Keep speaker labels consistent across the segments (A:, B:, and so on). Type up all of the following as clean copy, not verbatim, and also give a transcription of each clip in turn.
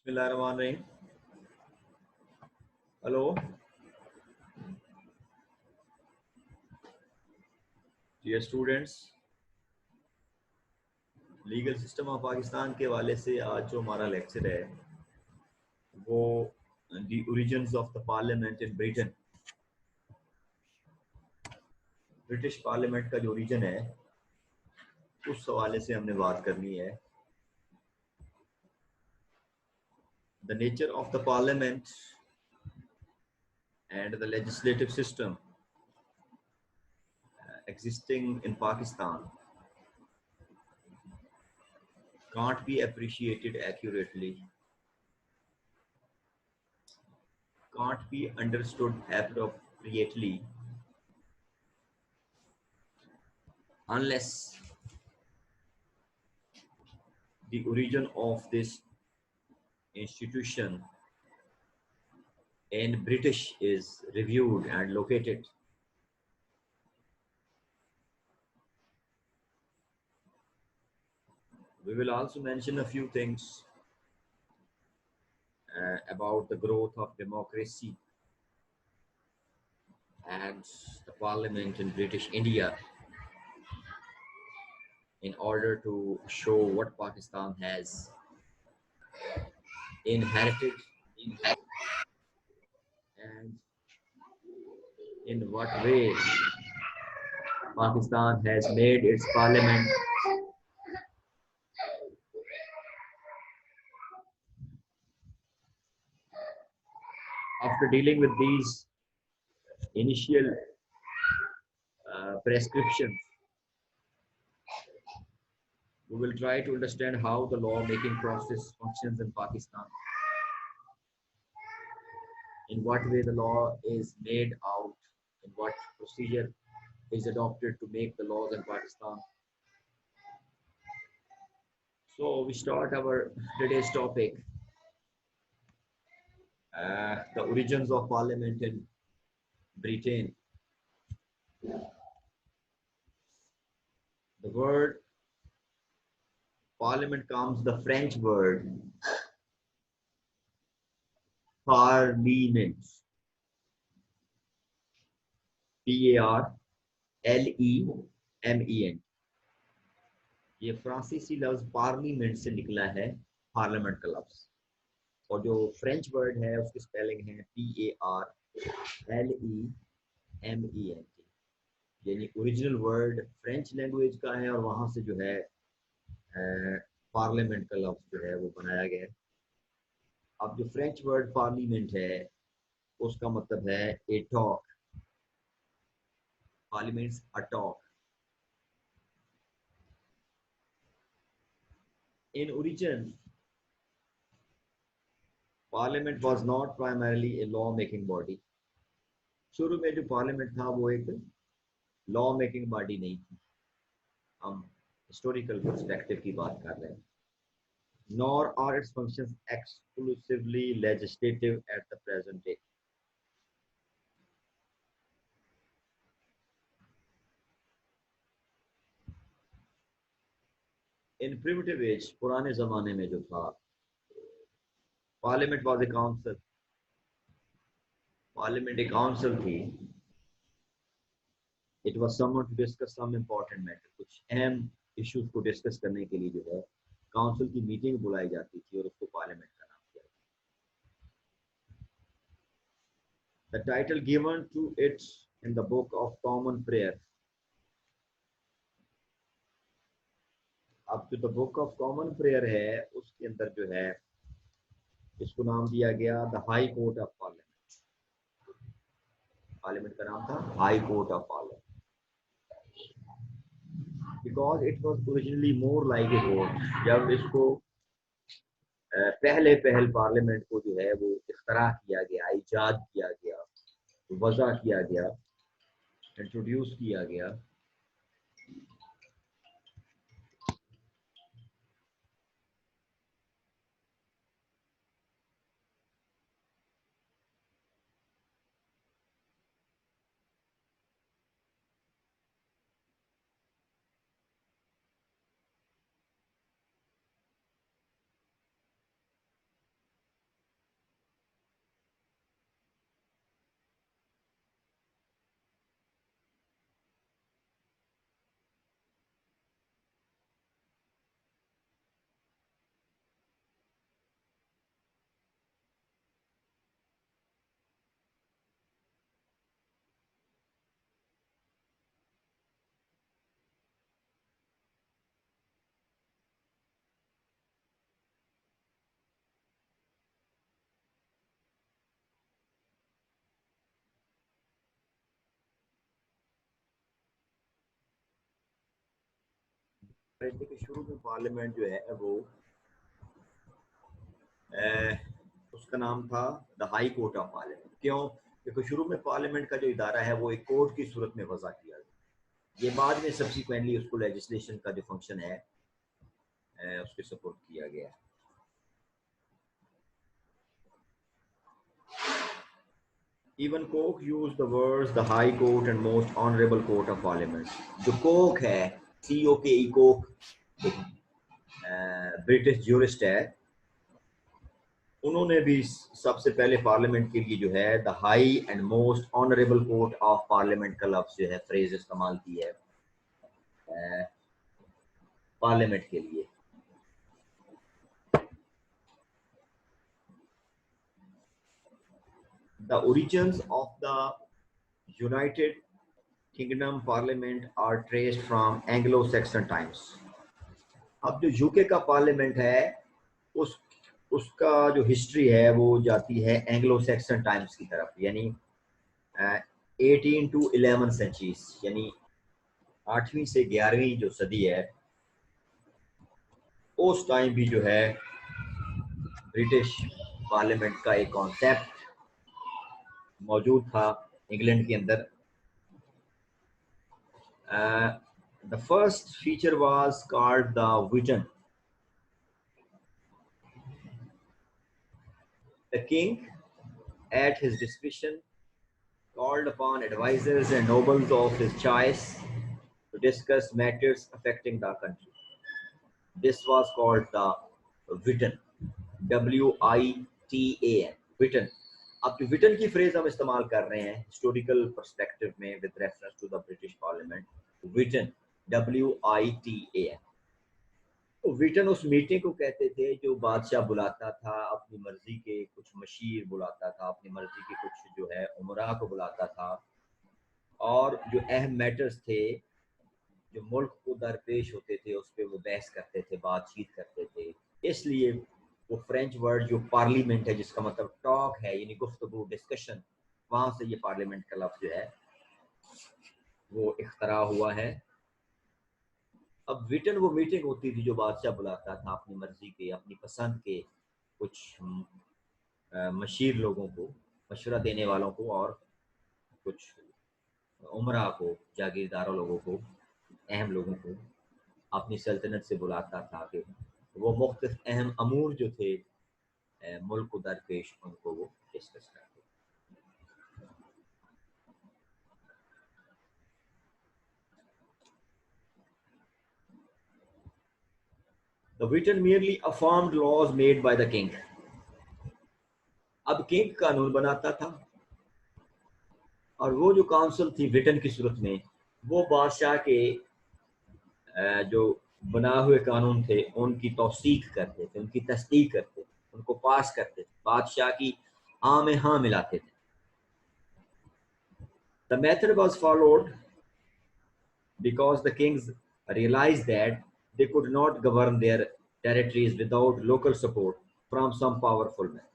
A: बिस्मिल्लाहिर्रहमानिर्रहीम। Hello dear students, legal system of Pakistan के हवाले से आज जो हमारा लेक्चर है वो the origins of the parliament in Britain. British parliament का जो ओरिजिन है उस हवाले से हमने बात करनी है। The nature of the parliament and the legislative system existing in Pakistan can't be appreciated accurately, can't be understood appropriately unless the origin of this institution in British is reviewed and located. We will also mention a few things about the growth of democracy and the parliament in British India in order to show what Pakistan has inherited and in what way Pakistan has made its parliament after dealing with these initial prescriptions. We will try to understand how the law-making process functions in Pakistan, in what way the law is made out, in what procedure is adopted to make the laws in Pakistan. So we start our today's topic, the origins of parliament in Britain. The word parliament comes the French word parlement, Parlement. ये फ्रांसीसी लफ्ज parliament से निकला है, parliament का लफ्ज, और जो फ्रेंच वर्ड है उसकी स्पेलिंग है Parlement, यानी ओरिजिनल वर्ड फ्रेंच लैंग्वेज का है और वहां से जो है पार्लियामेंट का लफ्ज जो है वो बनाया गया है। अब जो फ्रेंच वर्ड पार्लियामेंट है उसका मतलब है a talk, parliaments a talk. In origin, Parliament was not primarily a law-making body. शुरू में जो पार्लियामेंट था वो एक लॉ मेकिंग बॉडी नहीं थी, हम हिस्टोरिकल पर्सपेक्टिव की बात कर रहे हैं। Nor are its functions exclusively legislative at the present day. In primitive age, पुराने जमाने में जो था, parliament was a council. Parliament एक काउंसिल थी। It was someone to discuss some important matter. कुछ अहम इश्यूज को डिस्कस करने के लिए जो है काउंसिल की मीटिंग बुलाई जाती थी और उसको पार्लियामेंट का नाम दिया जाता। The title given to it in the Book of Common Prayer. अब जो the book of common prayer है उसके अंदर जो है इसको नाम दिया गया the high court of parliament. Parliament का नाम था high court of parliament, because it was originally more like a court. जब इसको पहले पार्लियामेंट को जो है वो इख्तरा किया गया, इजाद किया गया, वज़ा किया गया, इंट्रोड्यूस किया गया, कि शुरू में पार्लियामेंट जो है वो उसका नाम था the high court of parliament. क्यों? क्योंकि शुरू में पार्लियामेंट का जो इदारा है वो एक कोर्ट की सूरत में वज़ा किया गया। ये बाद में सब्सिक्वेंटली उसको लेजिस्लेशन का जो फंक्शन है उसके सपोर्ट किया गया। Even Coke used the words the High Court and Most Honorable Court of Parliament. जो कोक है, COKE कोक, ब्रिटिश ज्यूरिस्ट है, उन्होंने भी सबसे पहले पार्लियामेंट के लिए जो है the high and most honourable court of parliament का लफ्ज जो है फ्रेज इस्तेमाल की है पार्लियामेंट के लिए। The origins of the United Kingdom parliament are traced from Anglo Saxon times. अब जो यूके का पार्लियामेंट है उसका जो हिस्ट्री है वो जाती है एंग्लो सैक्सन टाइम्स की तरफ, यानी 18 to 11 सेंचुरीज, यानी 8वीं से 11वीं जो सदी है उस टाइम भी जो है ब्रिटिश पार्लियामेंट का एक कॉन्सेप्ट मौजूद था इंग्लैंड के अंदर। The first feature was called the vision. The king at his discretion called upon advisors and nobles of his choice to discuss matters affecting the country. This was called the Witten, W-I-T-A-N, Witten. अब जो विटन की phrase हम इस्तेमाल कर रहे हैं historical perspective में with reference to the British parliament, Witan, W-I-T-A-N। तो विटन उस मीटिंग को कहते थे जो बादशाह बुलाता था, अपनी मर्जी के कुछ मशीर बुलाता था, अपनी मर्जी के कुछ जो है उमरा को बुलाता था, और जो अहम मैटर्स थे जो मुल्क को दरपेश होते थे उस पर वो बहस करते थे, बातचीत करते थे। इसलिए वो फ्रेंच वर्ड जो पार्लियामेंट है जिसका मतलब टॉक है, यानी गुफ्तगू, डिस्कशन, वहां से ये पार्लियामेंट का लफ्ज जो है वो इख्तरा हुआ है। अब विटन वो मीटिंग होती थी जो बादशाह बुलाता था अपनी मर्जी के, अपनी पसंद के कुछ मशीर लोगों को, मशवरा देने वालों को, और कुछ उमरा को, जागीरदारों लोगों को, अहम लोगों को अपनी सल्तनत से बुलाता था कि वो मुख्तलिफ अहम अमूर जो थे मुल्क को दरपेश, उनको वो डिस्कस करते। The Britain merely affirmed laws made by the king. अब किंग कानून बनाता था और वो जो काउंसिल थी ब्रिटेन की सूरत में वो बादशाह के जो बना हुए कानून थे उनकी तौसीक करते थे, उनकी तस्दीक करते थे, उनको पास करते थे, बादशाह की हाँ में हाँ मिलाते थे। The method was followed because the kings realized that they could not govern their territories without local support from some powerful man.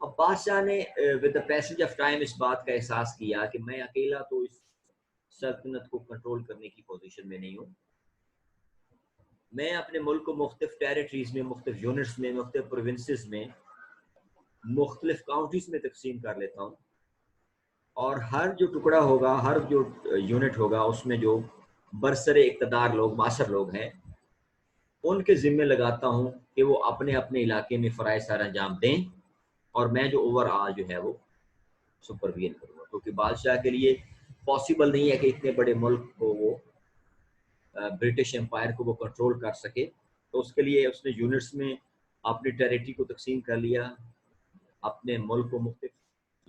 A: अब बादशाह ने with the passage of time इस बात का एहसास किया कि मैं अकेला तो इस सल्तनत को कंट्रोल करने की पोजीशन में नहीं हूँ, मैं अपने मुल्क को मुख्तलिफ टेरिटरीज में, मुख्तलिफ यूनिट्स में, मुख्तलिफ प्रोविंसेस में, मुख्तलिफ काउंटीज में तकसीम कर लेता हूँ, और हर जो टुकड़ा होगा, हर जो यूनिट होगा उसमें जो बरसरे इक़्तिदार लोग, मासर लोग हैं, उनके ज़िम्मे लगाता हूँ कि वो अपने अपने इलाके में फ़राइज़ सारा अंजाम दें और मैं जो ओवरऑल जो है वो सुपरविजन करूँगा। क्योंकि बादशाह के लिए पॉसिबल नहीं है कि इतने बड़े मुल्क को वो ब्रिटिश एम्पायर को वो कंट्रोल कर सके, तो उसके लिए उसने यूनिट्स में अपनी टेरिटरी को तकसीम कर लिया, अपने मुल्क को मुख्तलिफ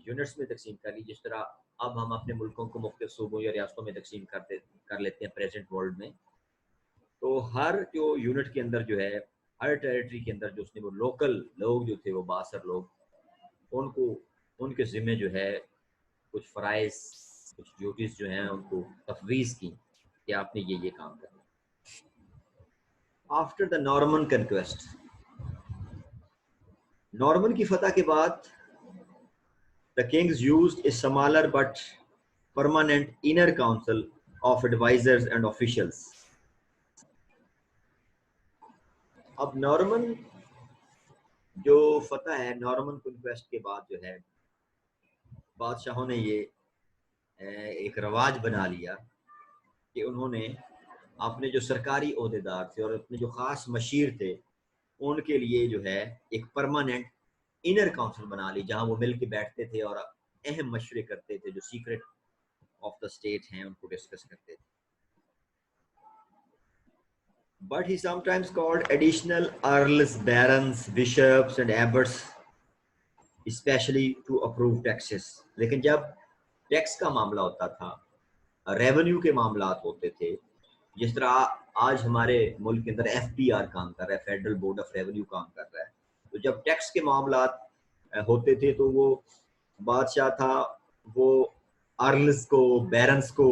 A: यूनिट्स में तकसीम कर ली, जिस तरह अब हम अपने मुल्कों को मुख्तलिफ सूबों या रियासतों में तकसीम कर लेते हैं प्रेजेंट वर्ल्ड में। तो हर जो यूनिट के अंदर जो है, हर टेरिटरी के अंदर जो उसने वो लोकल लोग जो थे, वो बासर लोग, उनको उनके ज़िम्मे जो है कुछ फ़राइज़, कुछ ड्यूटीज़ जो हैं उनको तफवीज़ की कि आपने ये काम करना। After the Norman conquest, Norman की फतह के बाद the Kings used a smaller but permanent inner council of advisors and officials अब नॉर्मन जो फतह है, नॉर्मन कॉन्क्वेस्ट के बाद जो है बादशाहों ने ये एक रवाज बना लिया कि उन्होंने अपने जो सरकारी ओहदेदार थे और अपने जो ख़ास मशीर थे उनके लिए जो है एक परमानेंट इनर काउंसिल बना ली, जहां वो मिल के बैठते थे और अहम मशवरे करते थे, जो सीक्रेट ऑफ द स्टेट हैं उनको डिस्कस करते थे. But he sometimes called additional earls, barons, bishops and abbots especially to approve taxes. लेकिन जब टैक्स का मामला होता था, रेवेन्यू के मामला होते थे, जिस तरह आज हमारे मुल्क के अंदर FBR काम कर रहा है, फेडरल बोर्ड ऑफ रेवेन्यू काम कर रहा है, तो जब टैक्स के मामला होते थे तो वो बादशाह था, वो अर्ल्स को, बैरन्स को,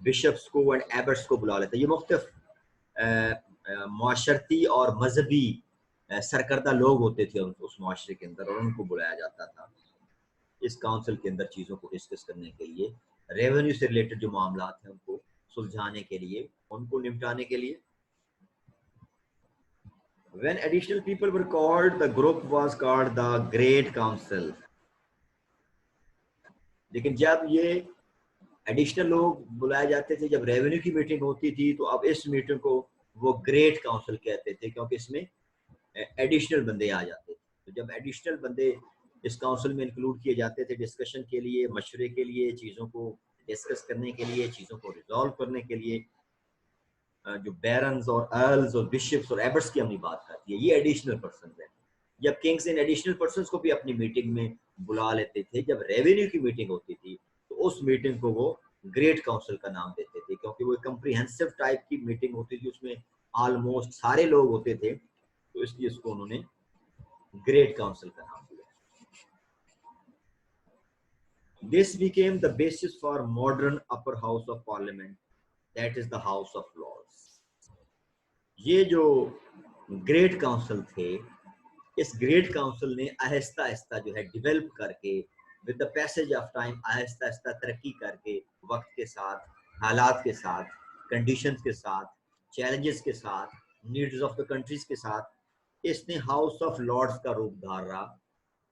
A: बिशप्स को एंड एबट्स को बुला लेता. ये मुख्तलिफ माशरती और मजहबी सरकर्दा लोग होते थे उस माशरे के अंदर, और उनको बुलाया जाता था इस काउंसिल के अंदर चीज़ों को डिस्कस करने के लिए, रेवेन्यू से रिलेटेड जो मामला हैं उनको सुलझाने के लिए, उनको निपटाने के लिए. When additional people were called, the group was called the Great Council. लेकिन जब ये एडिशनल लोग बुलाए जाते थे, जब रेवेन्यू की मीटिंग होती थी, तो अब इस मीटिंग को वो ग्रेट काउंसिल कहते थे, क्योंकि इसमें एडिशनल बंदे आ जाते थे. तो जब एडिशनल बंदे इस काउंसिल में इंक्लूड किए जाते थे डिस्कशन के लिए, मशवरे के लिए, चीज़ों को डिस्कस करने के लिए, चीज़ों को रिजॉल्व करने के लिए, जो बैरन्स और अर्ल्स और बिशप्स और एबट्स की हमने बात करती है, ये एडिशनल पर्सन है. जब किंग्स इन एडिशनल पर्सन को भी अपनी मीटिंग में बुला लेते थे, जब रेवेन्यू की मीटिंग होती थी तो उस मीटिंग को वो ग्रेट काउंसिल का नाम देते थे, क्योंकि वो एक कंप्रीहेंसिव टाइप की मीटिंग होती थी, उसमें ऑलमोस्ट सारे लोग होते थे, तो इसलिए इसको उन्होंने ग्रेट काउंसिल का नाम दिया. This became the basis for modern upper house of parliament, that is the House of Lords. ये जो ग्रेट काउंसिल थे, इस ग्रेट काउंसिल ने आहिस्ता आहिस्ता जो है डेवलप करके, with the passage of time Aahista Aahista तरक्की करके, वक्त के साथ, हालात के साथ, कंडीशंस के साथ, चैलेंजेस के साथ, नीड्स ऑफ द कंट्रीज के साथ, इसने हाउस ऑफ लॉर्ड्स का रूप धारा,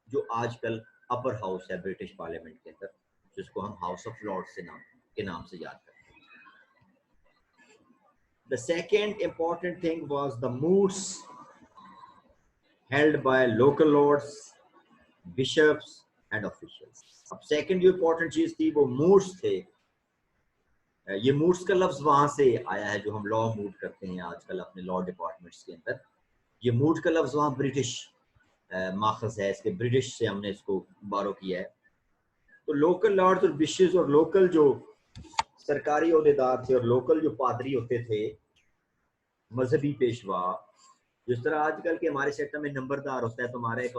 A: जो आजकल अपर हाउस है ब्रिटिश पार्लियामेंट के अंदर, जिसको हम हाउस ऑफ लॉर्ड्स के नाम से याद करते हैं. The second important thing was the moods held by local lords, bishops and officials. अब सेकंड जो इंपॉर्टेंट चीज थी वो मूड्स थे. ये मूड्स का लफ्ज वहां से आया है जो हम लॉ मूड करते हैं आजकल अपने लॉ डिपार्टमेंट्स के अंदर. ये मूड का लफ्ज वहां ब्रिटिश माखज है, इसके ब्रिटिश से हमने इसको बारो किया है. तो लोकल लॉर्ड्स और बिशप्स और लोकल जो सरकारी ओहदेदार थे और लोकल जो पादरी होते थे, मजहबी पेशवा, जिस तरह आजकल के हमारे सेक्टर में नंबरदार होता है, तो हमारा एक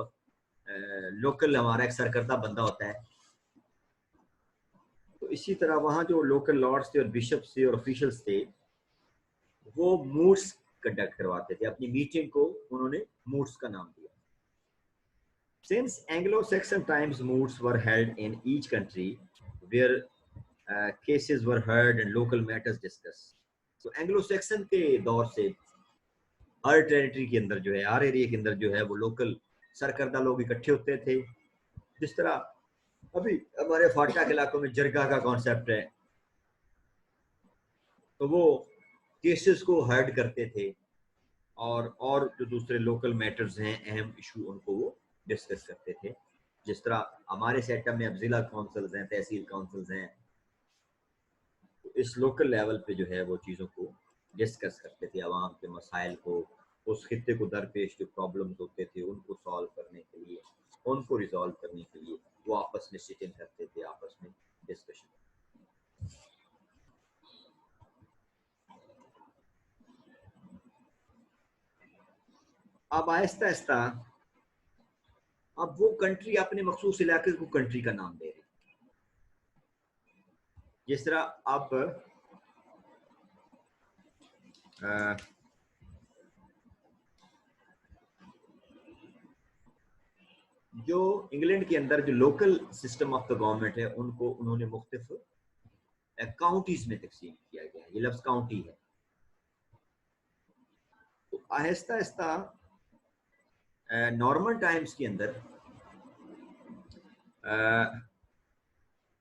A: लोकल हमारा एक सरकर्दा बंदा होता है, तो इसी तरह वहाँ जो लोकल लॉर्ड्स थे और बिशप्स थे और ऑफिशियल्स थे, वो मूड्स कंडक्ट करवाते थे. अपनी मीटिंग को उन्होंने मूड्स का नाम दिया. Since Anglo-Saxon times, moods were held in each country where cases were heard and local matters discussed. तो एंग्लो-सैक्सन के दौर से हर टेरिटरी के अंदर जो है, हर एरिया के अंदर जो है, वो लोकल सरकर्दा लोग इकट्ठे होते थे. जिस तरह अभी हमारे फाटा के इलाकों में जरगा का कॉन्सेप्ट है, तो वो केसेस को हर्ड करते थे और जो दूसरे लोकल मैटर्स हैं, अहम इशू, उनको वो डिस्कस करते थे. जिस तरह हमारे सेटअप में अब जिला काउंसिल्स हैं, तहसील काउंसिल्स हैं, तो इस लोकल लेवल पे जो है वो चीज़ों को डिस्कस करते थे, आवाम के मसाइल को, उस खित्ते को दरपेश जो प्रॉब्लम्स होते थे उनको सॉल्व करने के लिए, उनको रिजॉल्व करने के लिए वो आपस में सिटिंग करते थे, आपस में डिस्कशन. अब आहिस्ता आहिस्ता अब वो कंट्री अपने मखसूस इलाके को कंट्री का नाम दे रही. जिस तरह अब जो इंग्लैंड के अंदर जो local system of the government है, उनको उन्होंने मुख्तलिफ काउंटीज में तकसीम किया गया है. ये लफ्ज काउंटी है. तो आहिस्ता आहिस्ता नॉर्मल टाइम्स के अंदर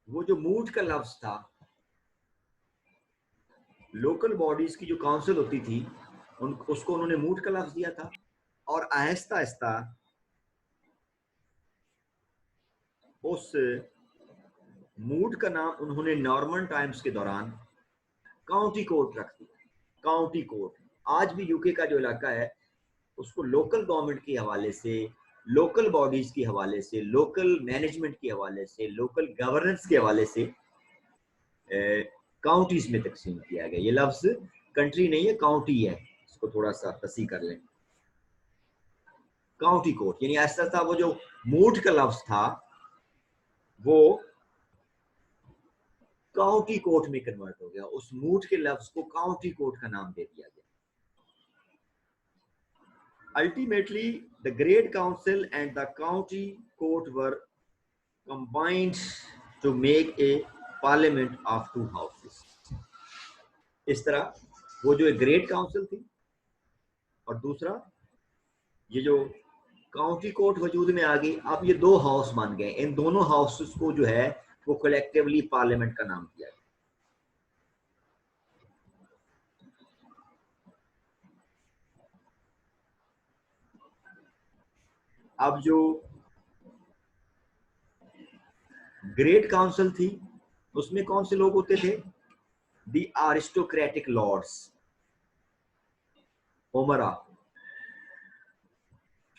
A: वो जो मूड का लफ्ज था, लोकल बॉडीज की जो काउंसिल होती थी उसको उन्होंने मूड का लफ्ज दिया था, और आहिस्ता आहिस्ता उस मूड का नाम उन्होंने नॉर्मन टाइम्स के दौरान काउंटी कोर्ट रख दिया। काउंटी कोर्ट आज भी यूके का जो इलाका है उसको लोकल गवर्नमेंट के हवाले से, लोकल बॉडीज के हवाले से, लोकल मैनेजमेंट के हवाले से, लोकल गवर्नेंस के हवाले से काउंटीज में तकसीम किया गया। ये लफ्ज कंट्री नहीं है, काउंटी है, इसको थोड़ा सा तसी कर लें। काउंटी कोर्ट यानी ऐसा था, वो जो मूड का लफ्ज था वो काउंटी कोर्ट में कन्वर्ट हो गया, उस मूड के लफ्ज को काउंटी कोर्ट का नाम दे दिया गया। Ultimately the great council and the county court were combined to make a parliament of two houses. इस तरह वो जो एक ग्रेट काउंसिल थी और दूसरा ये जो काउंटी कोर्ट वजूद में आ गई, अब ये दो हाउस बन गए। इन दोनों हाउसेस को जो है वो कलेक्टिवली पार्लियामेंट का नाम दिया गया। अब जो ग्रेट काउंसिल थी उसमें कौन से लोग होते थे? दी अरिस्टोक्रेटिक लॉर्ड्स, ओमरा,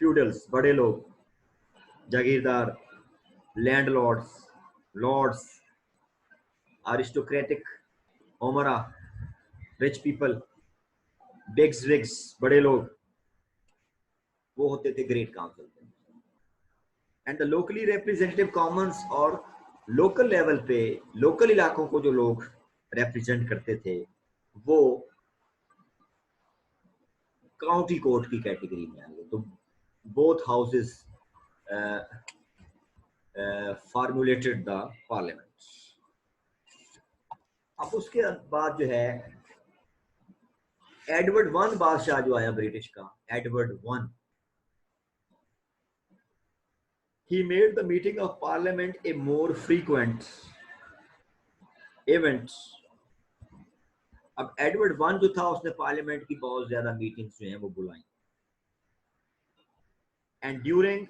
A: फ्यूडल्स, बड़े लोग, जागीरदार, लैंडलॉर्ड्स, लॉर्ड्स, अरिस्टोक्रेटिक, ओमरा, रिच पीपल, बिग्स विग्स, बड़े लोग, वो होते थे great council. And the locally representative commons, और लोकल लेवल पे लोकल इलाकों को जो लोग रिप्रेजेंट करते थे वो काउंटी कोर्ट की कैटेगरी में आएंगे। तो both houses formulated the parliament. अब उसके बाद जो है एडवर्ड वन बादशाह जो आया ब्रिटिश का, Edward one, he made the meeting of parliament a more frequent event। अब एडवर्ड वन जो था उसने पार्लियामेंट की बहुत ज्यादा मीटिंग्स जो हैं वो बुलाई। एंड ड्यूरिंग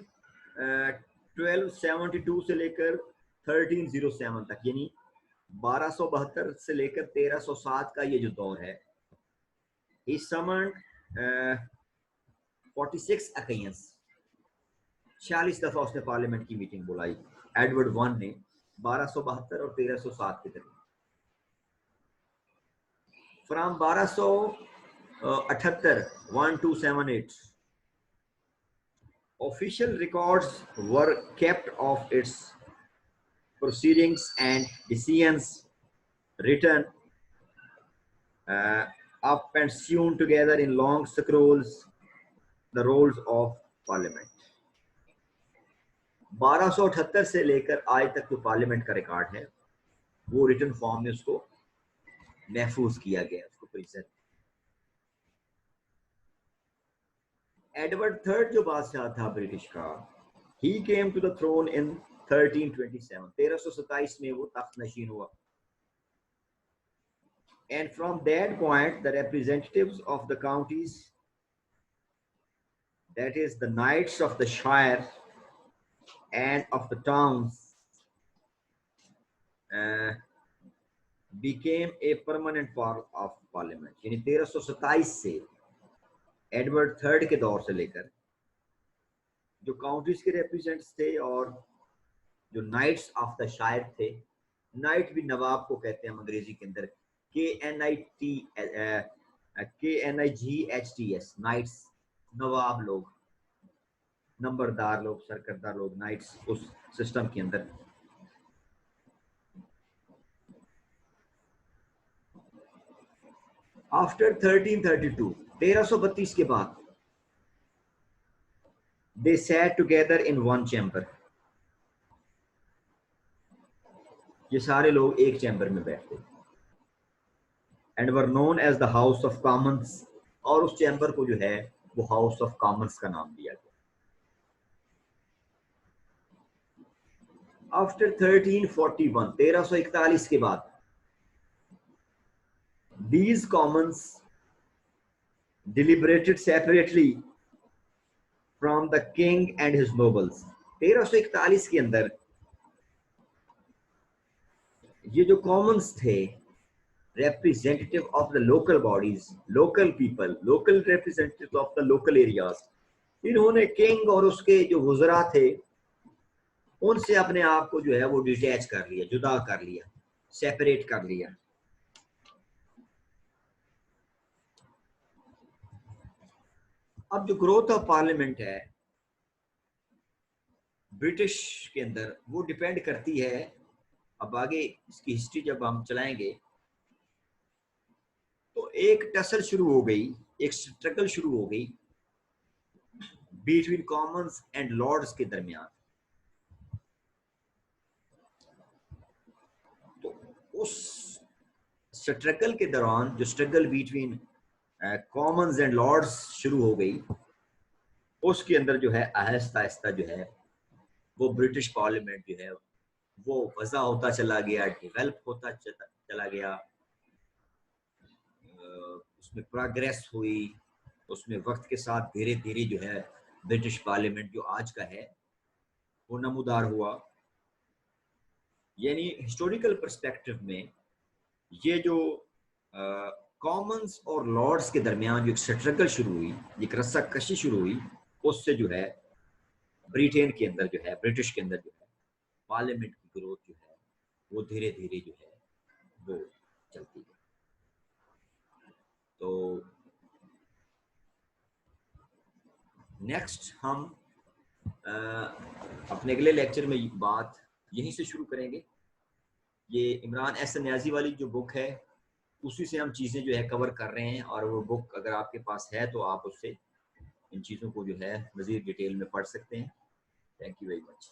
A: 1272 से लेकर 1307 तक, यानी 1272 से लेकर 1307 का ये जो दौर है, he summoned 46 occasions, 46 दफा उसने पार्लियामेंट की मीटिंग बुलाई एडवर्ड वन ने 1272 और 1307 के दरमियान। From 1278 1278 official records were kept of its proceedings and decisions, written up and sewn together in long scrolls, the rolls of parliament। 1278 से लेकर आज तक जो पार्लियामेंट का रिकॉर्ड है वो रिटन फॉर्म में उसको महफूज किया गया, उसको प्रिजर्व। एडवर्ड थर्ड जो बादशाह था ब्रिटिश का, he came to the throne in 1327, 1327 में वो तख्त नशीन हुआ। And from that point the representatives of the counties, that is the knights of the shire and of the towns, became a permanent part of parliament। यानी 1327 से Edward third के दौर से लेकर जो काउंटीज के रिप्रेजेंटेटिव्स थे और जो नाइट्स ऑफ द शायर थे, नाइट भी नवाब को कहते हैं अंग्रेजी के अंदर, KNIGHTS, नाइट्स, नवाब लोग, नंबरदार लोग, सरकर्दा लोग, नाइट्स उस सिस्टम के अंदर। आफ्टर 1332, 1332 के बाद they sat together in one chamber, ये सारे लोग एक चैम्बर में बैठते and were known as the House of Commons और उस चैम्बर को जो है वो हाउस ऑफ कॉमन्स का नाम दिया गया। आफ्टर 1341, 1341 के बाद these commons deliberated separately from the king and his nobles। 1341 के अंदर ये जो कॉमन्स थे, representative of the local bodies, local people, local representative of the local areas, इन्होंने किंग और उसके जो वुज़रा थे उनसे अपने आप को जो है वो डिटैच कर लिया, जुदा कर लिया, सेपरेट कर लिया। अब जो ग्रोथ ऑफ पार्लियामेंट है ब्रिटिश के अंदर, वो डिपेंड करती है, अब आगे इसकी हिस्ट्री जब हम चलाएंगे तो एक टसल शुरू हो गई, एक स्ट्रगल शुरू हो गई बिटवीन कॉमन्स एंड लॉर्ड्स के दरमियान। तो उस स्ट्रगल के दौरान जो struggle between Commons and Lords शुरू हो गई, उसके अंदर जो है आहिस्ता आहिस्ता जो है वो ब्रिटिश पार्लियामेंट जो है वो वज़ा होता चला गया, डेवलप होता चला गया, उसमें प्रोग्रेस हुई, उसमें वक्त के साथ धीरे धीरे जो है ब्रिटिश पार्लियामेंट जो आज का है वो नमूदार हुआ। यानी हिस्टोरिकल पर्सपेक्टिव में ये जो कॉमन्स और लॉर्ड्स के दरमियान जो एक स्ट्रगल शुरू हुई, एक रस्साकशी शुरू हुई, उससे जो है ब्रिटेन के अंदर जो है, ब्रिटिश के अंदर जो है पार्लियामेंट की ग्रोथ जो है वो धीरे धीरे जो है वो चलती है। तो नेक्स्ट हम अपने अगले लेक्चर में बात यहीं से शुरू करेंगे। ये इमरान एहसन न्याजी वाली जो बुक है उसी से हम चीज़ें जो है कवर कर रहे हैं, और वो बुक अगर आपके पास है तो आप उससे इन चीज़ों को जो है मज़ीद डिटेल में पढ़ सकते हैं। Thank you very much.